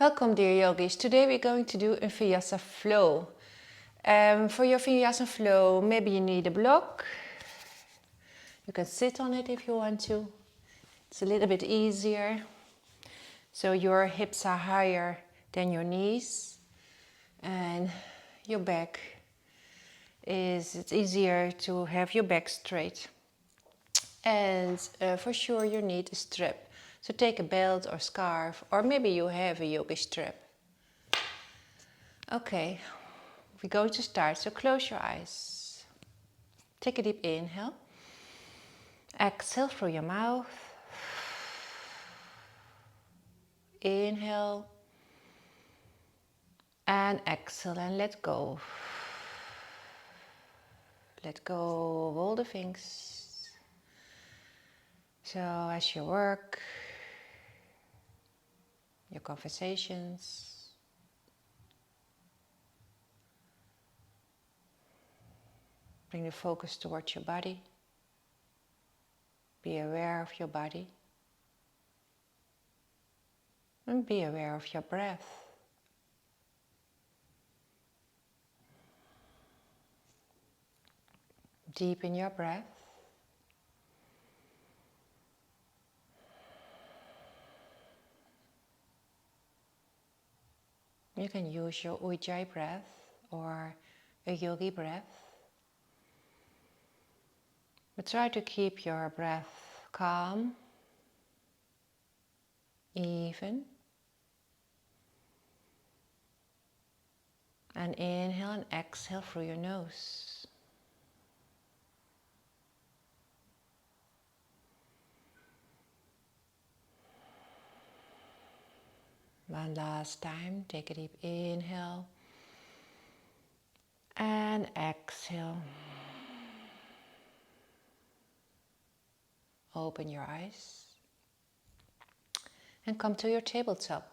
Welcome, dear yogis. Today we're going to do a Vinyasa Flow. For your Vinyasa Flow, maybe you need a block. You can sit on it if you want to. It's a little bit easier. So your hips are higher than your knees. And your back it's easier to have your back straight. And for sure you need a strap. So take a belt or scarf, or maybe you have a yoga strap. Okay, we're going to start, so close your eyes. Take a deep inhale. Exhale through your mouth. Inhale. And exhale and let go. Let go of all the things. So as you work, your conversations, bring the focus towards your body. Be aware of your body. And be aware of your breath. Deepen your breath. You can use your Ujjayi breath or a yogi breath. But try to keep your breath calm, even. And inhale and exhale through your nose. One last time, take a deep inhale and exhale. Open your eyes and come to your tabletop.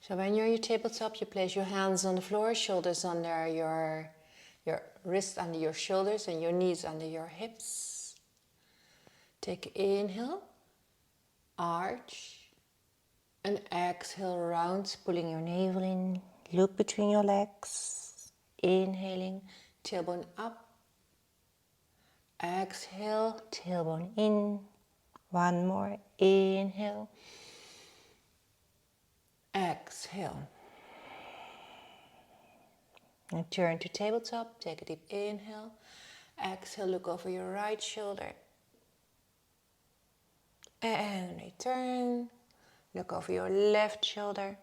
So when you're on your tabletop, you place your hands on the floor, shoulders under your wrists under your shoulders and your knees under your hips. Take inhale, arch, and exhale, round, pulling your navel in. Look between your legs. Inhaling, tailbone up. Exhale, tailbone in. One more, inhale. Exhale. And turn to tabletop, take a deep inhale. Exhale, look over your right shoulder. And return. Look over your left shoulder.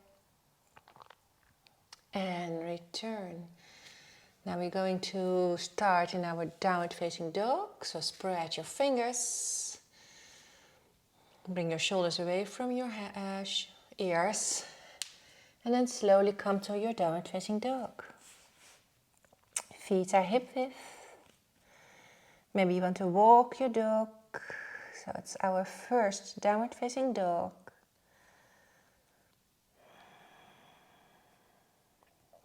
And return. Now we're going to start in our downward facing dog. So spread your fingers. Bring your shoulders away from your ears. And then slowly come to your downward facing dog. Feet are hip width. Maybe you want to walk your dog. So it's our first downward facing dog.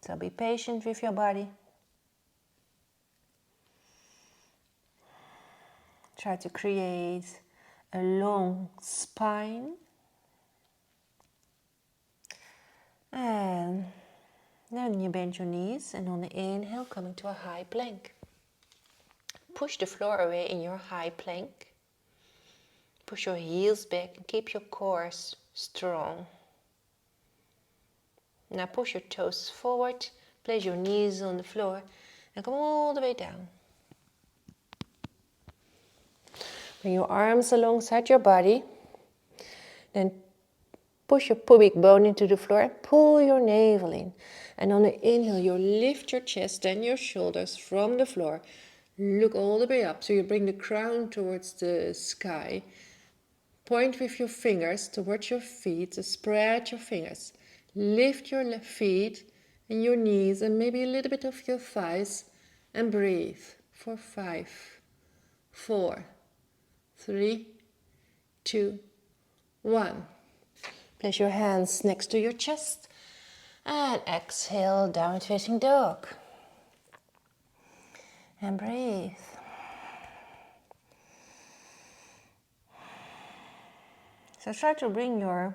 So be patient with your body. Try to create a long spine. And then you bend your knees and on the inhale come into a high plank. Push the floor away in your high plank. Push your heels back and keep your core strong. Now push your toes forward, place your knees on the floor and come all the way down. Bring your arms alongside your body. Then push your pubic bone into the floor and pull your navel in. And on the inhale, you lift your chest and your shoulders from the floor. Look all the way up. So you bring the crown towards the sky. Point with your fingers towards your feet. So spread your fingers. Lift your left feet and your knees and maybe a little bit of your thighs. And breathe for 5, 4, 3, 2, 1. Place your hands next to your chest and exhale, downward facing dog. And breathe. So try to bring your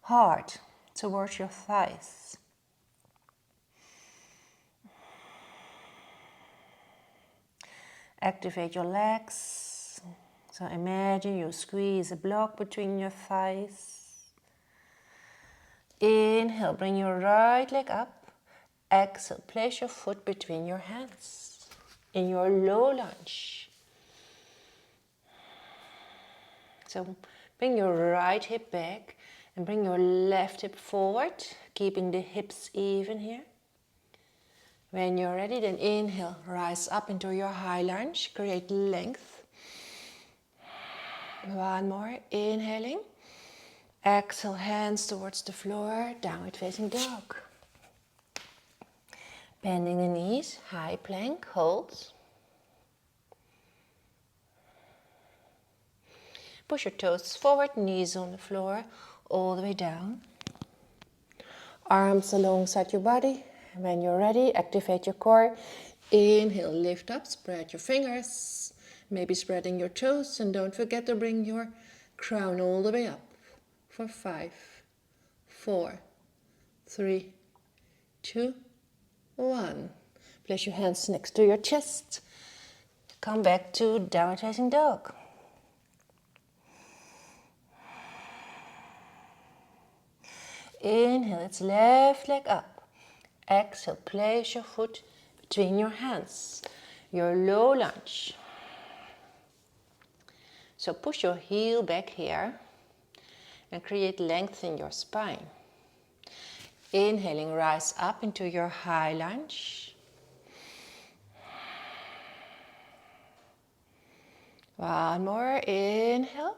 heart towards your thighs. Activate your legs. So imagine you squeeze a block between your thighs. Inhale, bring your right leg up. Exhale, place your foot between your hands in your low lunge. So bring your right hip back and bring your left hip forward, keeping the hips even here. When you're ready, then inhale, rise up into your high lunge, create length. One more, inhaling. Exhale, hands towards the floor, downward facing dog. Bending the knees, high plank, hold. Push your toes forward, knees on the floor, all the way down. Arms alongside your body. When you're ready, activate your core. Inhale, lift up, spread your fingers. Maybe spreading your toes, and don't forget to bring your crown all the way up. For 5, 4, 3, 2, 1. Place your hands next to your chest. Come back to downward facing dog. Inhale, it's left leg up. Exhale, place your foot between your hands. Your low lunge. So push your heel back here and create length in your spine. Inhaling, rise up into your high lunge. One more, inhale.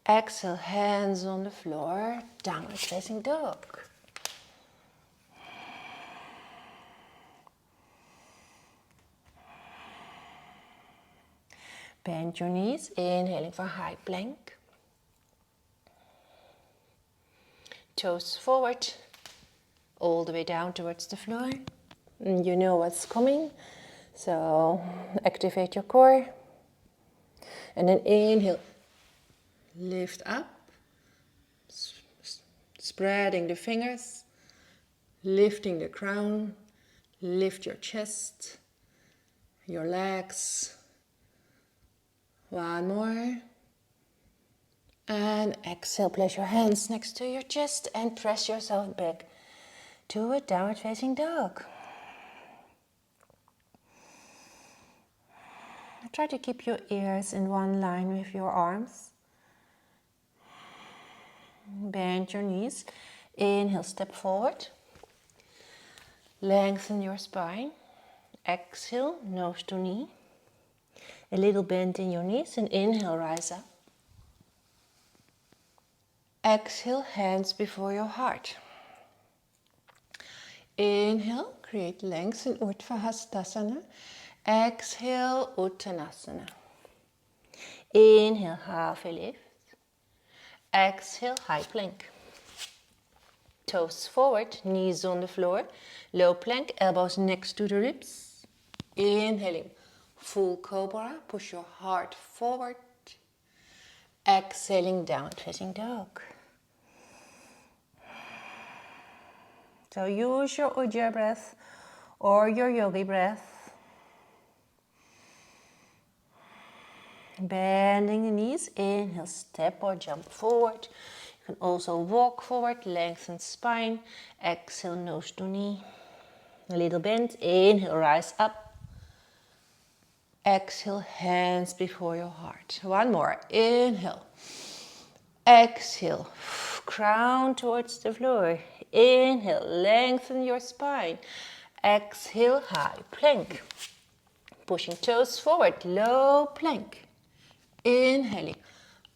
Exhale, hands on the floor, downward facing dog. Bend your knees, inhaling for high plank. Toes forward, all the way down towards the floor. And you know what's coming, so activate your core. And then inhale, lift up, spreading the fingers, lifting the crown, lift your chest, your legs. One more. And exhale, place your hands next to your chest and press yourself back to a downward facing dog. Try to keep your ears in one line with your arms. Bend your knees. Inhale, step forward. Lengthen your spine. Exhale, nose to knee. A little bend in your knees and inhale, rise up. Exhale, hands before your heart. Inhale, create length in Urdhva Hastasana. Exhale, Uttanasana. Inhale, half a lift. Exhale, high plank. Toes forward, knees on the floor. Low plank, elbows next to the ribs. Inhaling, full cobra. Push your heart forward. Exhaling, downward facing dog. So use your Ujjayi breath or your yogi breath. Bending the knees, inhale, step or jump forward. You can also walk forward, lengthen spine. Exhale, nose to knee. A little bend, inhale, rise up. Exhale, hands before your heart. One more, inhale. Exhale, crown towards the floor. Inhale, lengthen your spine. Exhale, high plank. Pushing toes forward, low plank. Inhaling,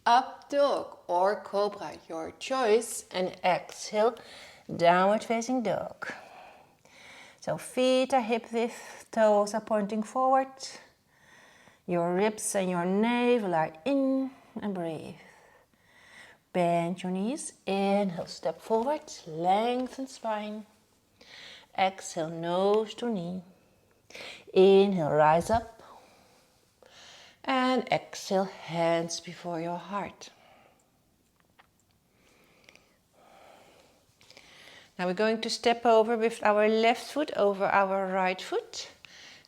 up dog or cobra, your choice. And exhale, downward facing dog. So feet are hip width, toes are pointing forward. Your ribs and your navel are in, and breathe. Bend your knees, inhale, step forward, lengthen spine. Exhale, nose to knee. Inhale, rise up. And exhale, hands before your heart. Now we're going to step over with our left foot over our right foot.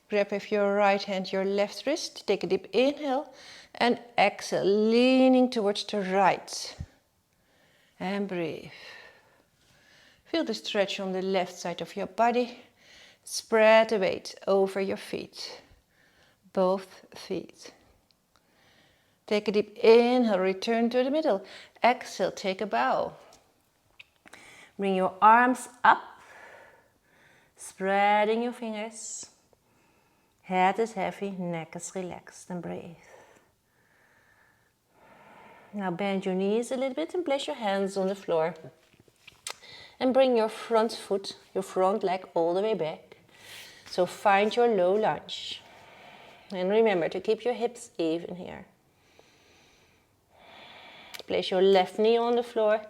Grab with your right hand your left wrist. Take a deep inhale and exhale, leaning towards the right. And breathe. Feel the stretch on the left side of your body. Spread the weight over your feet. Both feet. Take a deep inhale, return to the middle. Exhale, take a bow. Bring your arms up. Spreading your fingers. Head is heavy, neck is relaxed, and breathe. Now bend your knees a little bit and place your hands on the floor. And bring your front foot, your front leg all the way back. So find your low lunge. And remember to keep your hips even here. Place your left knee on the floor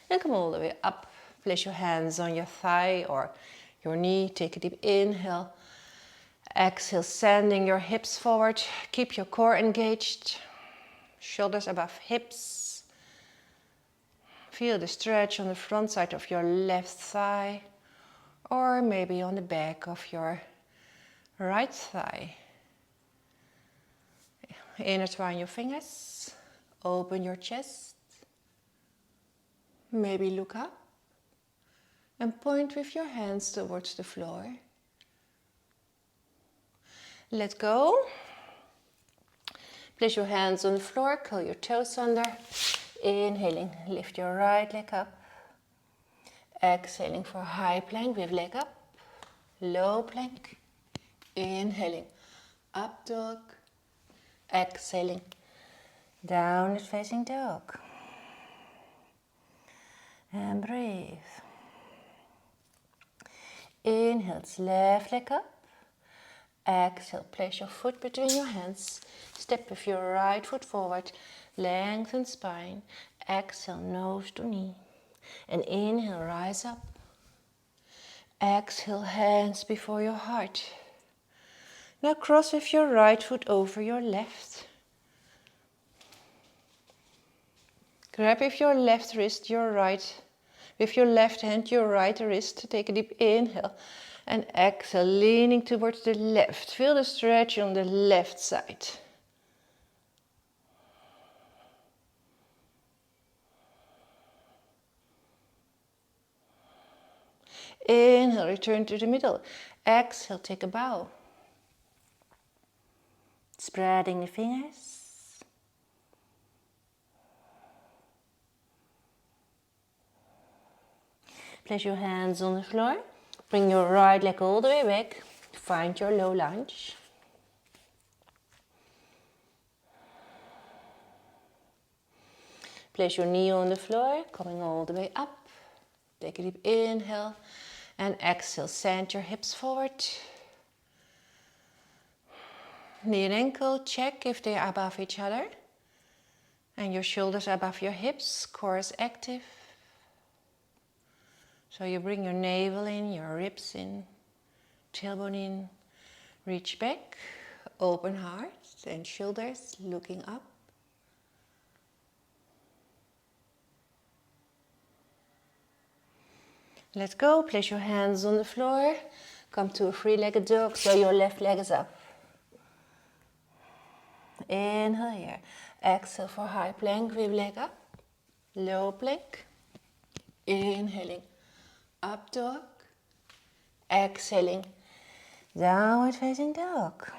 and come all the way up. Place your hands on your thigh or your knee. Take a deep inhale. Exhale, sending your hips forward. Keep your core engaged. Shoulders above hips. Feel the stretch on the front side of your left thigh. Or maybe on the back of your right thigh. Intertwine your fingers. Open your chest. Maybe look up. And point with your hands towards the floor. Let go. Place your hands on the floor, curl your toes under. Inhaling, lift your right leg up. Exhaling for high plank with leg up. Low plank. Inhaling, up dog. Exhaling, downward facing dog. And breathe. Inhale, left leg up. Exhale, place your foot between your hands. Step with your right foot forward. Lengthen spine. Exhale, nose to knee. And inhale, rise up. Exhale, hands before your heart. Now cross with your right foot over your left. Grab with your left wrist your right. With your left hand your right wrist. Take a deep inhale. And exhale, leaning towards the left. Feel the stretch on the left side. Inhale, return to the middle. Exhale, take a bow. Spreading the fingers. Place your hands on the floor. Bring your right leg all the way back. Find your low lunge. Place your knee on the floor, coming all the way up. Take a deep inhale and exhale. Send your hips forward. Knee and ankle, check if they are above each other. And your shoulders are above your hips, core is active. So you bring your navel in, your ribs in, tailbone in, reach back, open heart and shoulders looking up. Let go, place your hands on the floor, come to a three-legged dog so your left leg is up. Inhale here, exhale for high plank with leg up, low plank, inhaling. Up dog, exhaling, downward facing dog.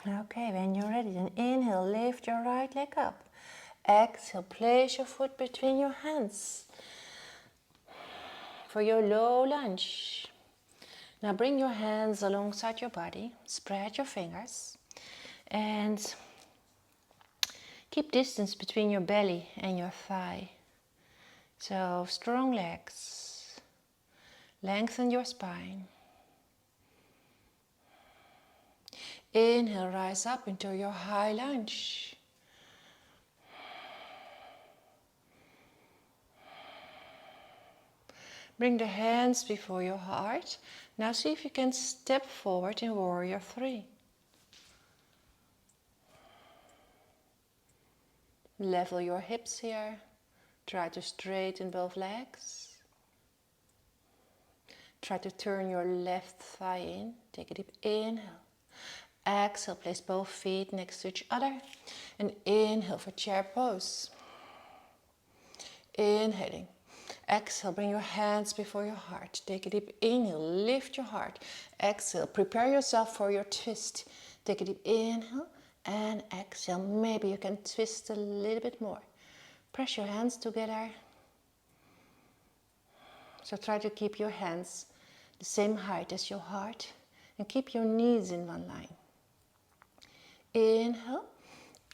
Okay, when you're ready, then inhale, lift your right leg up. Exhale, place your foot between your hands for your low lunge. Now bring your hands alongside your body, spread your fingers. And keep distance between your belly and your thigh. So strong legs. Lengthen your spine. Inhale, rise up into your high lunge. Bring the hands before your heart. Now see if you can step forward in warrior 3. Level your hips here. Try to straighten both legs. Try to turn your left thigh in. Take a deep inhale. Exhale, place both feet next to each other. And inhale for chair pose. Inhaling. Exhale, bring your hands before your heart. Take a deep inhale, lift your heart. Exhale, prepare yourself for your twist. Take a deep inhale and exhale. Maybe you can twist a little bit more. Press your hands together. So try to keep your hands the same height as your heart and keep your knees in one line. Inhale,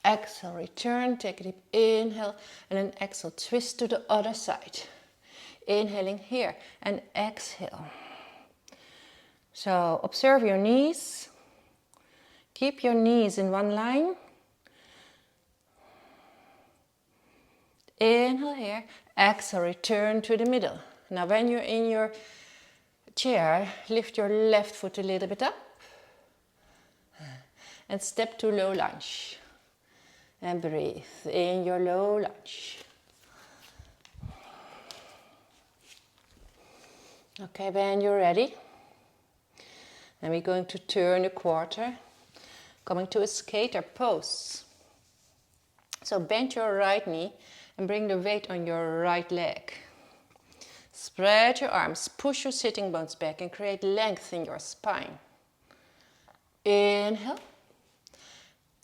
exhale, return, take a deep inhale and then exhale, twist to the other side. Inhaling here and exhale. So observe your knees. Keep your knees in one line. Inhale here, exhale, return to the middle. Now when you're in your chair, lift your left foot a little bit up and step to low lunge. And breathe in your low lunge. Okay, when you're ready, then we're going to turn a quarter, coming to a skater pose. So bend your right knee and bring the weight on your right leg. Spread your arms, push your sitting bones back and create length in your spine. Inhale,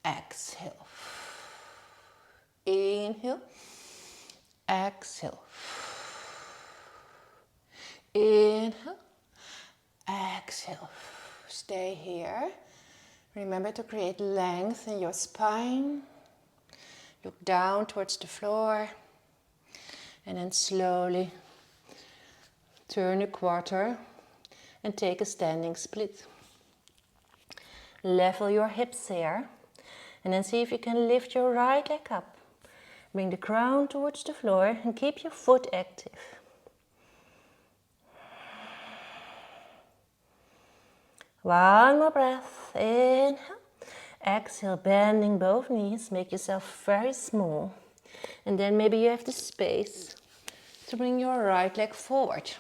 exhale. Inhale, exhale. Inhale, exhale. Stay here. Remember to create length in your spine. Look down towards the floor. And then slowly turn a quarter and take a standing split. Level your hips here. And then see if you can lift your right leg up. Bring the crown towards the floor and keep your foot active. One more breath. Inhale. Exhale, bending both knees. Make yourself very small. And then maybe you have the space to bring your right leg forward.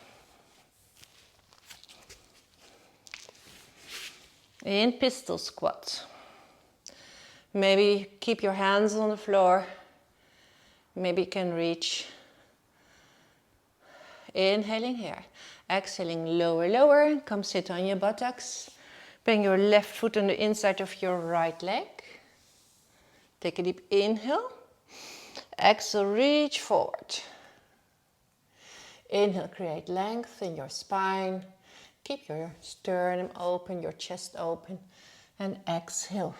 In pistol squat. Maybe keep your hands on the floor. Maybe you can reach. Inhaling here. Exhaling, lower, lower. Come sit on your buttocks. Bring your left foot on the inside of your right leg. Take a deep inhale. Exhale, reach forward. Inhale, create length in your spine. Keep your sternum open, your chest open. And exhale.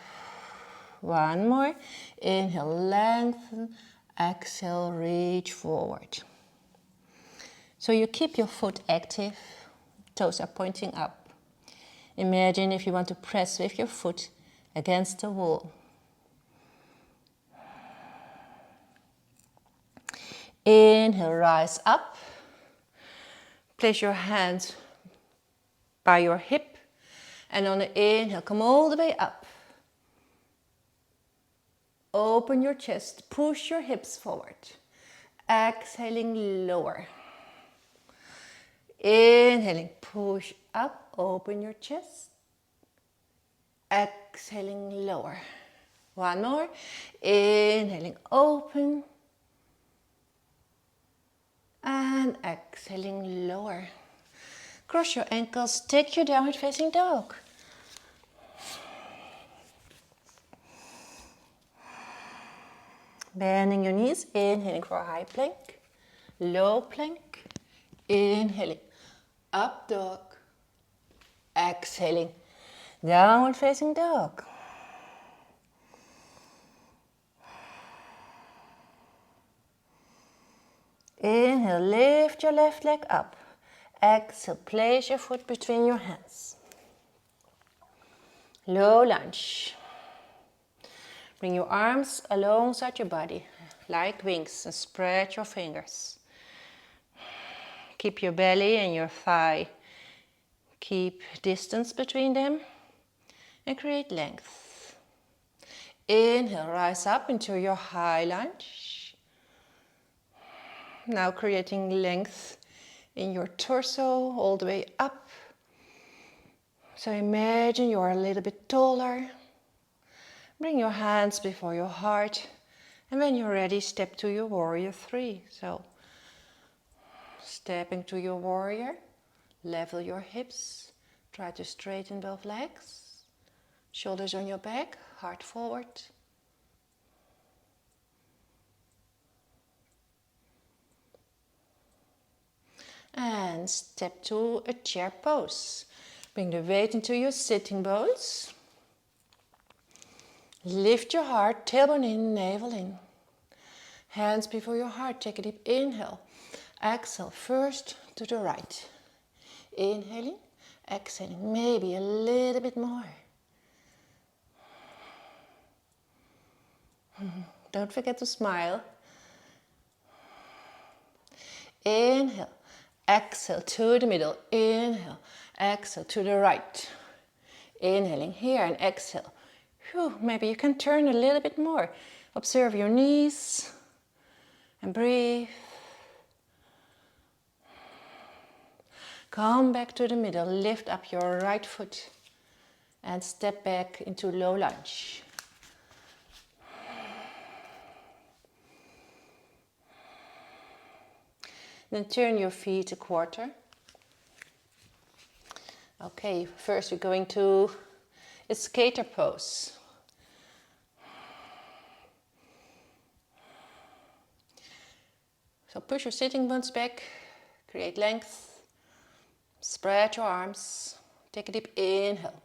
One more. Inhale, lengthen. Exhale, reach forward. So you keep your foot active. Toes are pointing up. Imagine if you want to press with your foot against the wall. Inhale, rise up. Place your hands by your hip. And on the inhale, come all the way up. Open your chest, push your hips forward. Exhaling, lower. Inhaling, push up, open your chest. Exhaling, lower. One more. Inhaling, open. And exhaling, lower. Cross your ankles, take your downward facing dog. Bending your knees, inhaling for a high plank. Low plank. Inhaling. Up dog. Exhaling. Downward facing dog. Inhale, lift your left leg up. Exhale, place your foot between your hands. Low lunge. Bring your arms alongside your body, like wings, and spread your fingers. Keep your belly and your thigh. Keep distance between them and create length. Inhale, rise up into your high lunge. Now creating length in your torso all the way up. So imagine you are a little bit taller. Bring your hands before your heart. And when you're ready, step to your warrior 3. So stepping to your warrior, level your hips. Try to straighten both legs. Shoulders on your back, heart forward. And step to a chair pose. Bring the weight into your sitting bones. Lift your heart, tailbone in, navel in. Hands before your heart, take a deep inhale. Exhale first to the right. Inhaling, exhaling, maybe a little bit more. Don't forget to smile. Inhale, exhale to the middle. Inhale, exhale to the right. Inhaling here and exhale. Whew, maybe you can turn a little bit more. Observe your knees and breathe. Come back to the middle, lift up your right foot and step back into low lunge. Then turn your feet a quarter. Okay, first we're going to a skater pose. So push your sitting bones back, create length, spread your arms, take a deep inhale,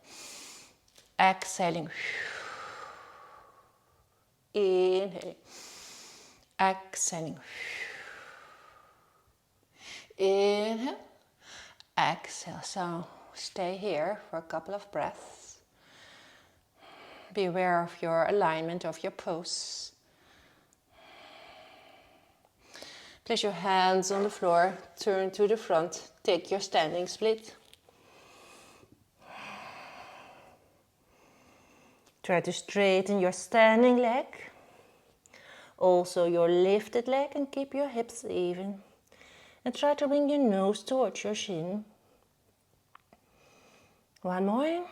exhaling, inhaling, exhaling, inhale, exhale. So stay here for a couple of breaths. Be aware of your alignment of your pose. Place your hands on the floor, turn to the front, take your standing split. Try to straighten your standing leg, also your lifted leg, and keep your hips even. And try to bring your nose towards your shin. One more.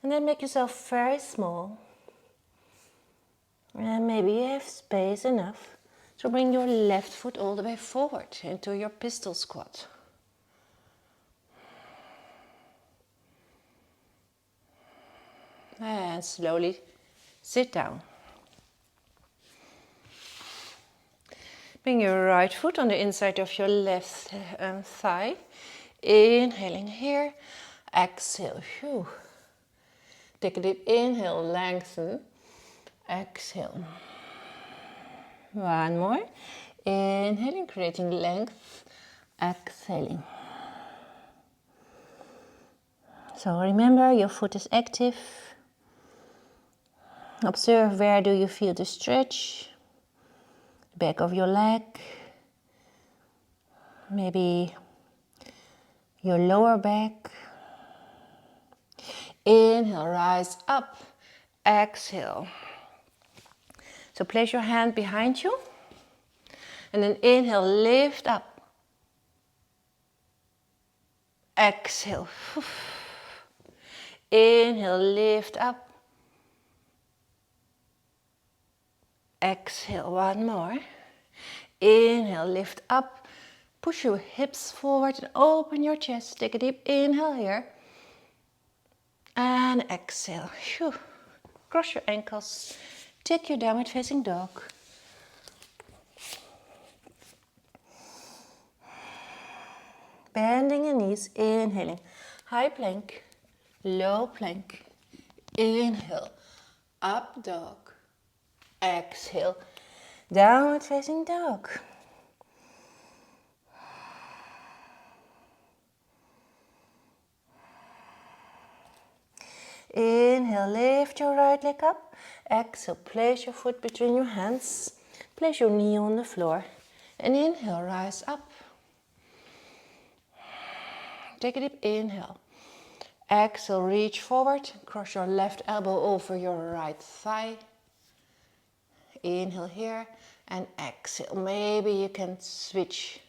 And then make yourself very small. And maybe you have space enough to bring your left foot all the way forward into your pistol squat. And slowly sit down. Bring your right foot on the inside of your left thigh. Inhaling here. Exhale. Whew. Take a deep inhale, lengthen. Exhale. One more. Inhaling, creating length. Exhaling. So remember, your foot is active. Observe where do you feel the stretch. Back of your leg. Maybe your lower back. Inhale, rise up. Exhale. So place your hand behind you. And then inhale, lift up. Exhale. Inhale, lift up. Exhale, one more. Inhale, lift up. Push your hips forward and open your chest. Take a deep inhale here. And exhale. Whew. Cross your ankles. Take your downward facing dog. Bending your knees, inhaling. High plank, low plank. Inhale, up dog. Exhale, downward facing dog. Inhale, lift your right leg up. Exhale, place your foot between your hands. Place your knee on the floor. And inhale, rise up. Take a deep inhale. Exhale, reach forward. Cross your left elbow over your right thigh. Inhale here. And exhale. Maybe you can switch,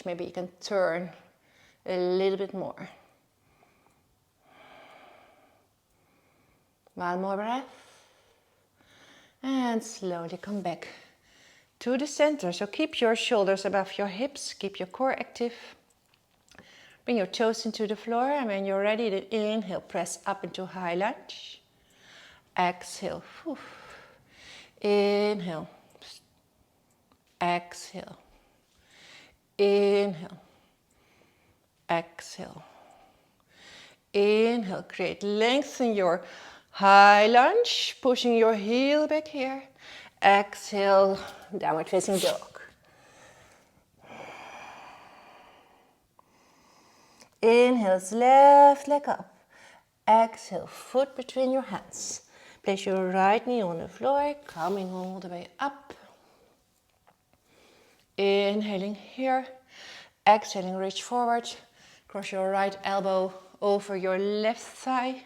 maybe you can turn a little bit more. One more breath. And slowly come back to the center. So keep your shoulders above your hips, keep your core active. Bring your toes into the floor, and when you're ready, then inhale, press up into high lunge. Exhale. Inhale. Exhale. Inhale. Exhale. Inhale, create length in your high lunge, pushing your heel back here. Exhale, downward facing dog. Inhale, left leg up. Exhale, foot between your hands. Place your right knee on the floor, coming all the way up. Inhaling here. Exhaling, reach forward. Cross your right elbow over your left thigh.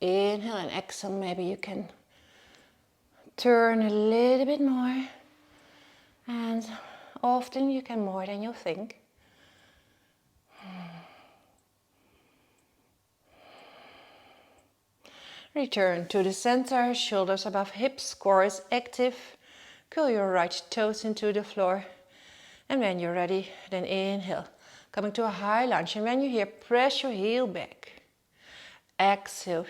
Inhale and exhale, maybe you can turn a little bit more. And often you can more than you think. Return to the center, shoulders above hips, core is active. Curl your right toes into the floor. And when you're ready, then inhale. Coming to a high lunge. And when you're here, press your heel back. Exhale.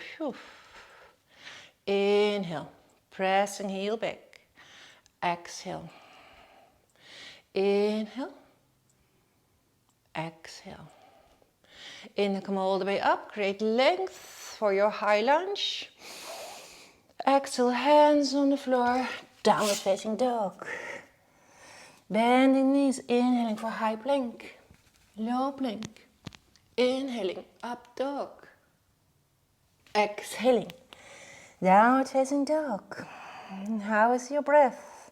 Inhale. Pressing heel back. Exhale. Inhale. Exhale. Inhale, come all the way up. Create length for your high lunge. Exhale, hands on the floor. Downward facing dog. Bending knees, inhaling for high plank. Low plank. Inhaling, up dog. Exhaling, downward facing dog. How is your breath?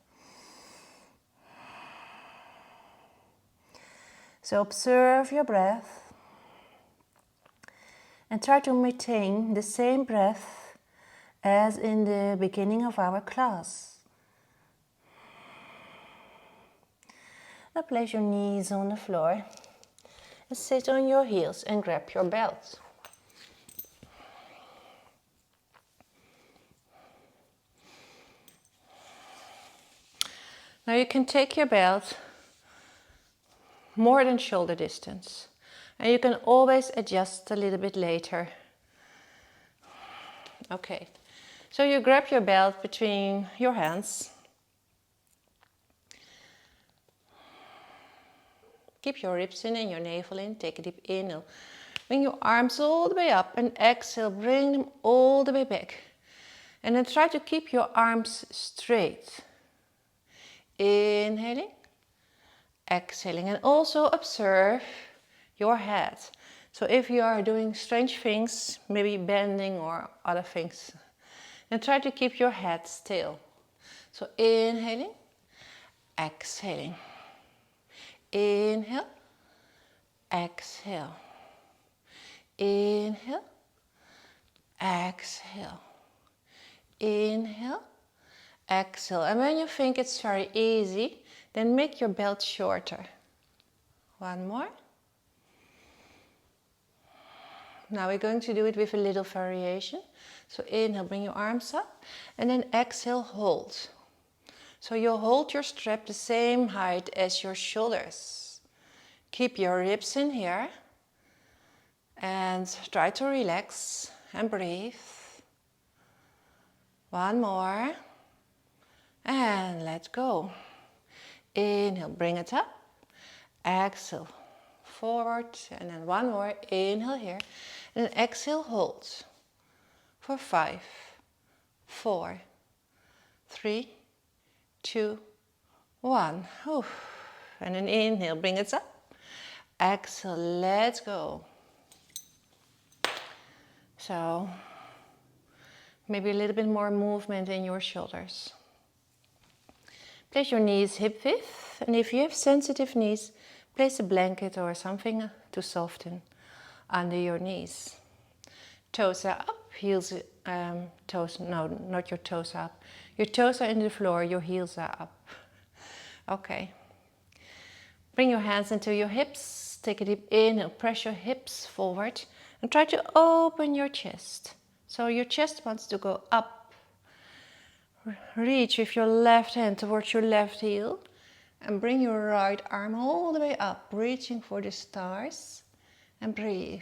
So observe your breath and try to maintain the same breath as in the beginning of our class. Now place your knees on the floor and sit on your heels and grab your belt. Now you can take your belt more than shoulder distance, and you can always adjust a little bit later. Okay, so you grab your belt between your hands. Keep your ribs in and your navel in. Take a deep inhale. Bring your arms all the way up and exhale. Bring them all the way back. And then try to keep your arms straight. Inhaling, exhaling, and also observe your head. So if you are doing strange things, maybe bending or other things, then try to keep your head still. So inhaling, exhaling. Inhale, exhale. Inhale, exhale. Inhale, exhale. And when you think it's very easy, then make your belt shorter. One more. Now we're going to do it with a little variation. So inhale, bring your arms up, and then exhale, hold. So you'll hold your strap the same height as your shoulders. Keep your ribs in here and try to relax and breathe. One more. And let go. Inhale, bring it up. Exhale, forward. And then one more. Inhale here. And then exhale, hold. For 5, 4, 3, 2, 1. And then inhale, bring it up. Exhale, let go. So maybe a little bit more movement in your shoulders. Place your knees hip width, and if you have sensitive knees, place a blanket or something to soften under your knees. Toes are up, heels toes, no, not your toes up. Your toes are in the floor, your heels are up. Okay. Bring your hands into your hips, take a deep inhale, press your hips forward and try to open your chest. So your chest wants to go up. Reach with your left hand towards your left heel and bring your right arm all the way up, reaching for the stars, and breathe.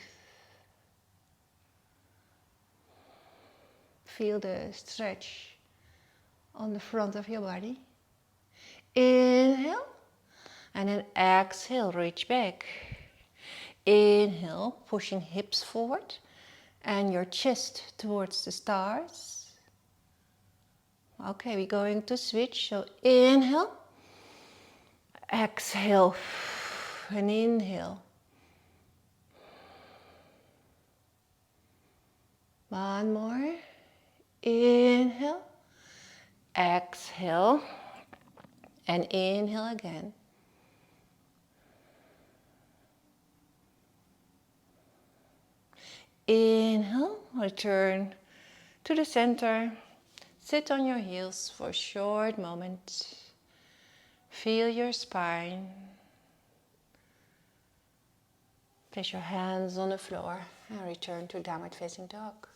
Feel the stretch on the front of your body. Inhale, and then exhale, reach back. Inhale, pushing hips forward and your chest towards the stars. Okay, we're going to switch. So inhale, exhale, and inhale. One more. Inhale, exhale, and inhale again. Inhale, return to the center. Sit on your heels for a short moment. Feel your spine. Place your hands on the floor and return to downward facing dog.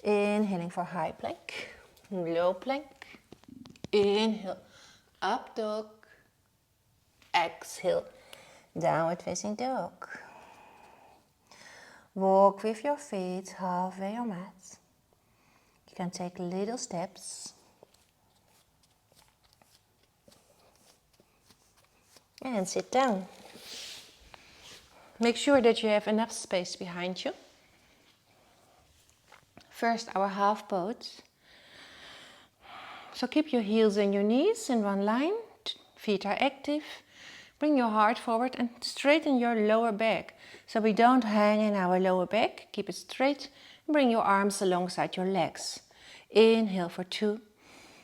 Inhaling for high plank, low plank. Inhale, up dog. Exhale, downward facing dog. Walk with your feet halfway your mat. You can take little steps. And sit down. Make sure that you have enough space behind you. First, our half pose. So keep your heels and your knees in one line. Feet are active. Bring your heart forward and straighten your lower back. So we don't hang in our lower back. Keep it straight. Bring your arms alongside your legs. Inhale for 2,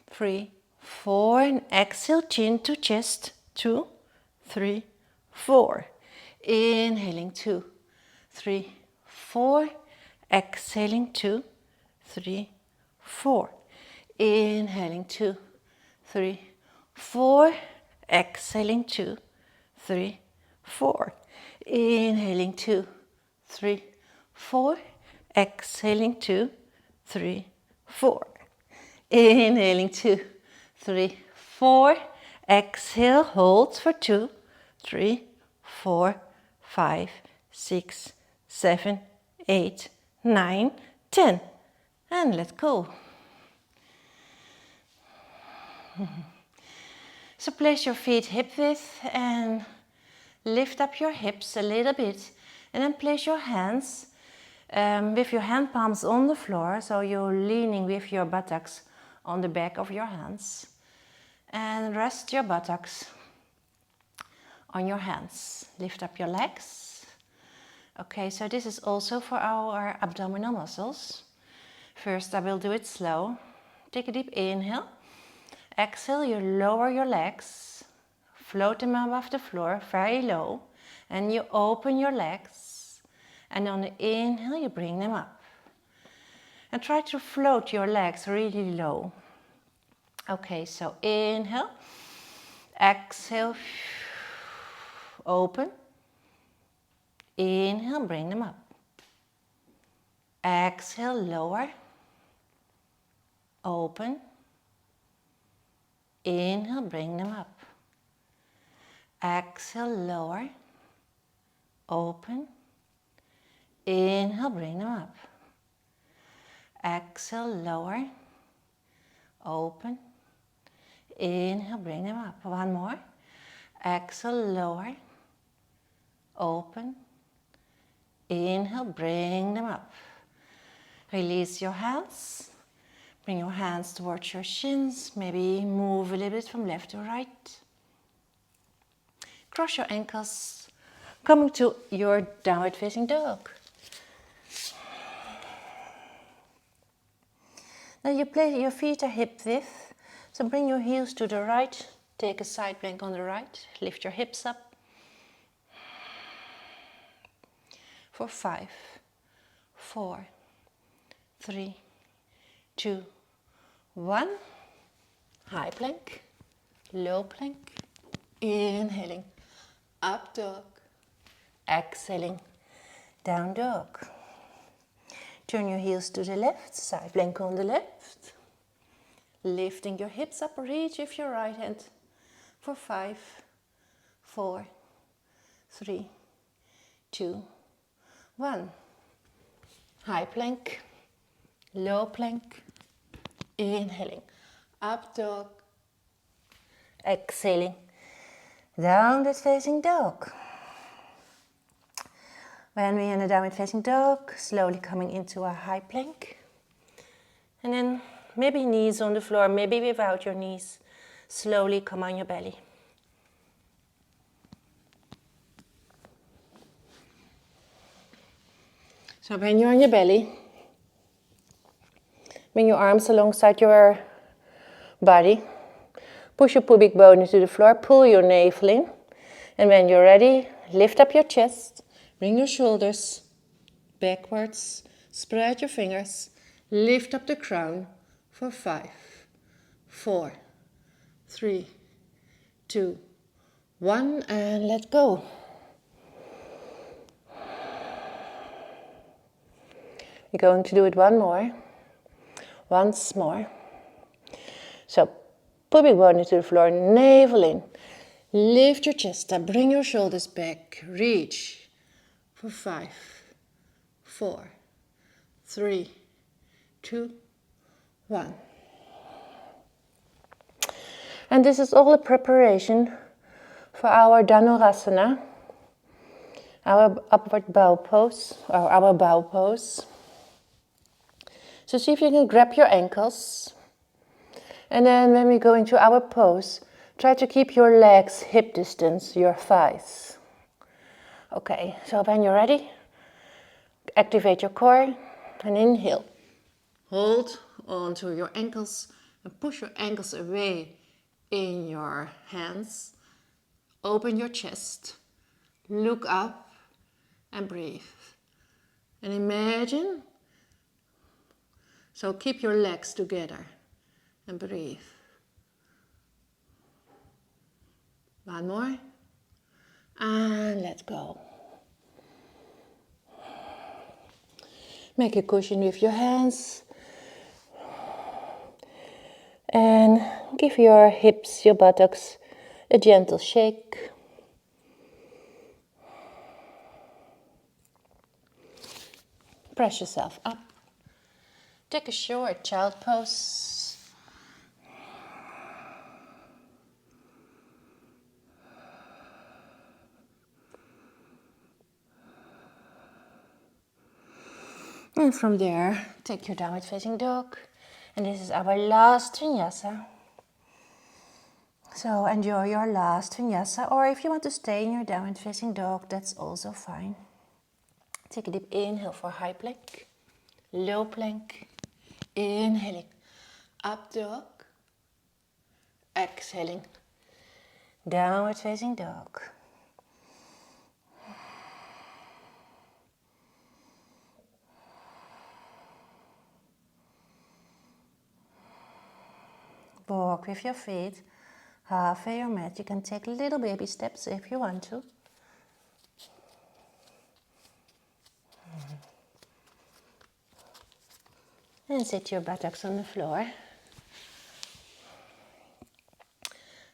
3, 4. And exhale, chin to chest. 2, 3, 4. Inhaling 2, 3, 4. Exhaling 2, 3, 4. Inhaling 2, 3, 4. Exhaling 2, 3, 4. Inhaling 2, 3, 4. Exhaling 2, 3, 4. Inhaling 2, 3, 4. Exhale, hold for 2, 3, 4, 5, 6, 7, 8, 9, 10. And let go. So place your feet hip width and lift up your hips a little bit. And then place your hands with your hand palms on the floor. So you're leaning with your buttocks on the back of your hands. And rest your buttocks on your hands. Lift up your legs. Okay, so this is also for our abdominal muscles. First, I will do it slow. Take a deep inhale. Exhale, you lower your legs. Float them above the floor, very low. And you open your legs. And on the inhale, you bring them up. And try to float your legs really low. Okay, so inhale. Exhale. Open. Inhale, bring them up. Exhale, lower. Open. Inhale, bring them up. Exhale, lower. Open. Inhale, bring them up. Exhale, lower. Open. Inhale, bring them up. One more. Exhale, lower. Open. Inhale, bring them up. Release your hands. Bring your hands towards your shins. Maybe move a little bit from left to right. Cross your ankles. Coming to your downward facing dog. Now you place your feet are hip width. So bring your heels to the right Take a side plank on the right. Lift your hips up. For 5, 4, 3, 2, 1. High plank, low plank. Inhaling, up dog. Exhaling, down dog. Turn your heels to the left, side plank on the left. Lifting your hips up, reach with your right hand for 5, 4, 3, 2, 1. High plank, low plank. Inhaling, up dog. Exhaling, downward facing dog. When we're in a downward facing dog, slowly coming into a high plank. And then maybe knees on the floor, maybe without your knees. Slowly come on your belly. So when you're on your belly, bring your arms alongside your body. Push your pubic bone into the floor, pull your navel in. And when you're ready, lift up your chest. Bring your shoulders backwards, spread your fingers, lift up the crown for 5, 4, 3, 2, 1, and let go. We're going to do it once more. So, pubic bone into the floor, navel in, lift your chest up, bring your shoulders back, reach. For 5, 4, 3, 2, 1. And this is all a preparation for our Dhanurasana, our upward bow pose, or our bow pose. So see if you can grab your ankles. And then when we go into our pose, try to keep your legs hip distance, your thighs. Okay, so when you're ready, activate your core and inhale. Hold onto your ankles and push your ankles away in your hands. Open your chest, look up and breathe. And imagine, so keep your legs together and breathe. One more. And let go. Make a cushion with your hands. And give your hips, your buttocks a gentle shake. Press yourself up. Take a short child pose. And from there, take your downward facing dog. And this is our last vinyasa. So enjoy your last vinyasa. Or if you want to stay in your downward facing dog, that's also fine. Take a deep inhale for high plank. Low plank. Inhaling. Up dog. Exhaling. Downward facing dog. Walk with your feet halfway your mat. You can take little baby steps if you want to. And sit your buttocks on the floor.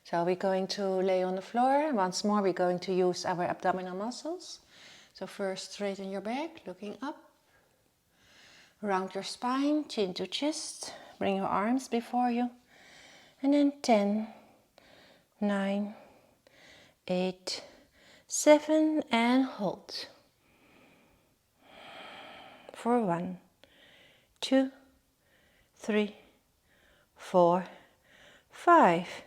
So we're going to lay on the floor. Once more, we're going to use our abdominal muscles. So first, straighten your back, looking up. Round your spine, chin to chest. Bring your arms before you. And then 10, 9, 8, 7, and hold. For 1, 2, 3, 4, 5.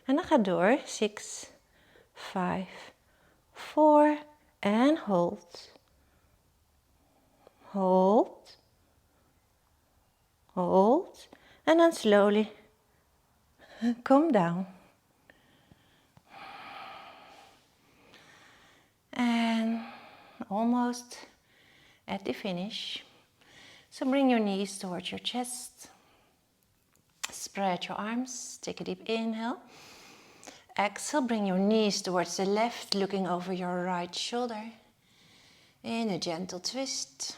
En dan ga door. 6, 5, 4, and hold. Hold. Hold. And then slowly come down. almost at the finish. So bring your knees towards your chest. Spread your arms, take a deep inhale. Exhale, bring your knees towards the left, looking over your right shoulder. In a gentle twist.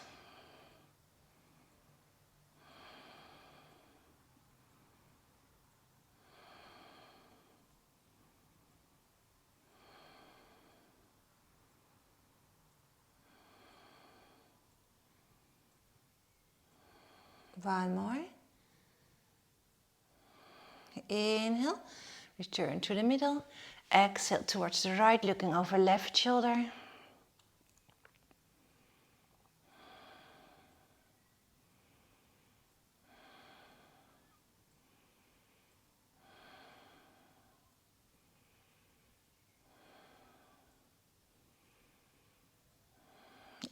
One more. Inhale, return to the middle. Exhale towards the right, looking over left shoulder.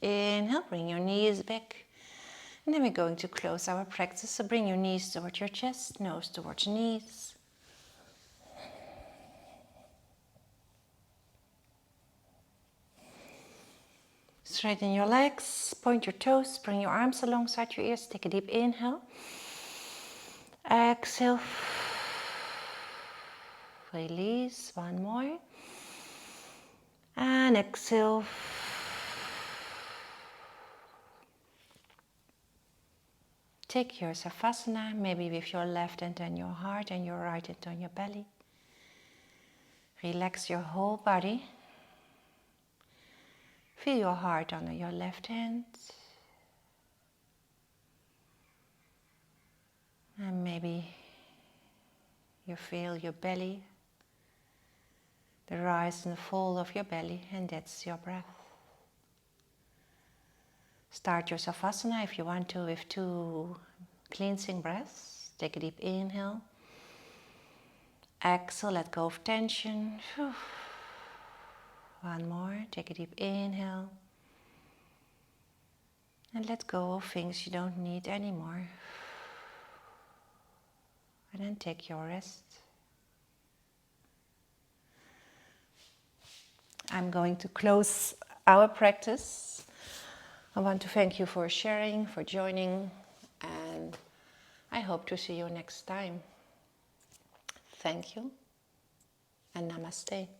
Inhale, bring your knees back. And then we're going to close our practice. So bring your knees towards your chest, nose towards knees. Straighten your legs, point your toes, bring your arms alongside your ears. Take a deep inhale. Exhale. Release, one more. And exhale. Take your Savasana, maybe with your left hand on your heart and your right hand on your belly. Relax your whole body. Feel your heart under your left hand. And maybe you feel your belly, the rise and the fall of your belly, and that's your breath. Start your Savasana if you want to with 2 cleansing breaths. Take a deep inhale. Exhale, let go of tension. One more, take a deep inhale. And let go of things you don't need anymore. And then take your rest. I'm going to close our practice. I want to thank you for sharing, for joining, and I hope to see you next time. Thank you and namaste.